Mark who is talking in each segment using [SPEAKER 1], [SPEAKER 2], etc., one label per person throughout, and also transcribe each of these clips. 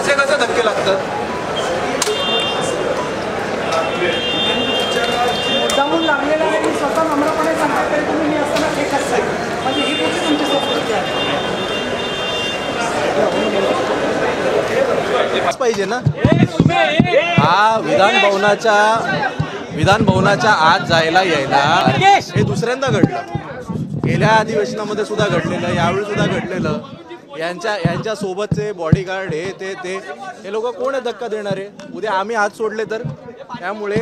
[SPEAKER 1] असे कसे धक्के लागतात?
[SPEAKER 2] मुद्दामून लागलेला आहे मी स्वतः नम्रपणे सांगतो तरी तुम्ही मी असताना हे करताय म्हणजे ही कुठे तुमची संस्कृती आहे
[SPEAKER 1] पाहिजे ना. हा विधान भवनाच्या आत जायला यायला हे दुसऱ्यांदा घडलं. गेल्या अधिवेशनामध्ये सुद्धा घडलेलं, यावेळी सुद्धा घडलेलं. यांच्या सोबतचे बॉडीगार्ड हे लोक कोण आहे धक्का देणारे? उद्या आम्ही हात सोडले तर? त्यामुळे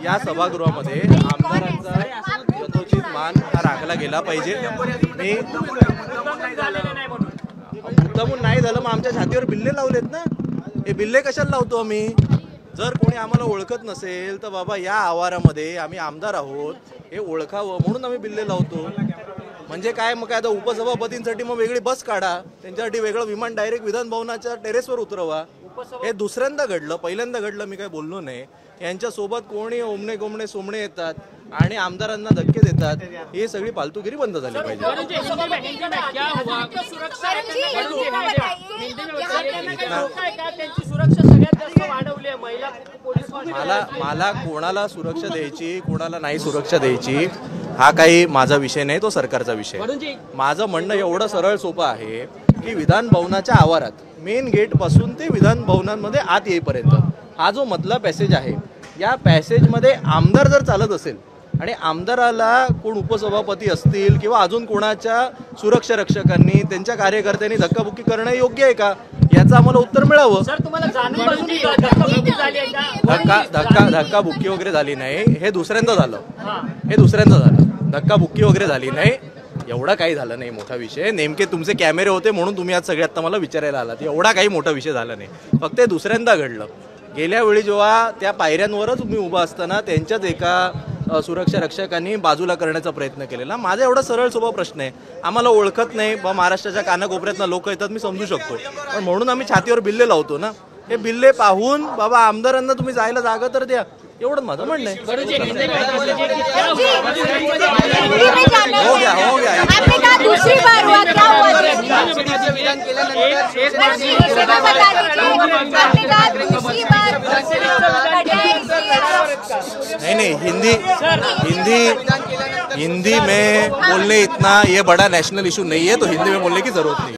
[SPEAKER 1] या सभागृहामध्ये आमदारांचा यथोचित मान हा राखला गेला पाहिजे. मी मुद्दामून नाही झालं मग आमच्या छातीवर बिल्ले लावलेत ना. हे बिल्ले कशाला लावतो आम्ही? जर कोणी आम्हाला ओळखत नसेल तर बाबा या आवारामध्ये आम्ही आमदार आहोत हे ओळखावं म्हणून आम्ही बिल्ले लावतो. म्हणजे काय मग काय आता उपसभापतींसाठी मग वेगळी बस काढा, त्यांच्यासाठी वेगळं विमान डायरेक्ट विधान भवनाच्या टेरेसवर उतरवा. हे दुसऱ्यांदा घडलं, पहिल्यांदा घडलं. मी काय बोललो नाही. यांच्यासोबत कोणी ओमणे गोमणे सोमणे येतात आणि आमदारांना धक्के देतात. ही सगळी फालतूगिरी बंद झाली पाहिजे. मला कोणाला सुरक्षा द्यायची कोणाला नाही सुरक्षा द्यायची हा काही माझा विषय नाही, तो सरकारचा विषय. माझं म्हणणं एवढं सरळ सोपं आहे की विधान भवनाच्या आवारात मेन गेट पासून ते विधान भवनांमध्ये आत येईपर्यंत हा जो मधला पॅसेज आहे, या पॅसेजमध्ये आमदार जर चालत असेल आणि आमदाराला कोण उपसभापती असतील किंवा अजून कोणाच्या सुरक्षा रक्षकांनी त्यांच्या कार्यकर्त्यांनी धक्काबुक्की करणं योग्य आहे का याचं आम्हाला उत्तर मिळावं. धक्काबुक्की वगैरे झाली नाही, हे दुसऱ्यांदा झालं. धक्काबुक्की वगैरे झाली नाही, एवढा काही झालं नाही मोठा विषय. नेमके तुमचे कॅमेरे होते म्हणून तुम्ही आज सगळे आता मला विचारायला आलात. एवढा काही मोठा विषय झाला नाही, फक्त ते दुसऱ्यांदा घडलं. गेल्या वेळी जेव्हा त्या पायऱ्यांवरच मी उभा असताना त्यांच्याच एका सुरक्षा रक्षकांनी बाजूला करण्याचा प्रयत्न केलेला. माझा एवढा सरळ सोपा प्रश्न आहे. आम्हाला ओळखत नाही बा, महाराष्ट्राच्या कानाकोपऱ्यातनं लोक येतात मी समजू शकतो, पण म्हणून आम्ही छातीवर बिल्ले लावतो ना. हे बिल्ले पाहून बाबा आमदारांना तुम्ही जायला जागा तर द्या, एवढं माझं म्हणणं आहे. हो गया नहीं हिंदी में बोलने इतना ये बड़ा नेशनल इशू नहीं है, तो हिंदी में बोलने की जरूरत नहीं.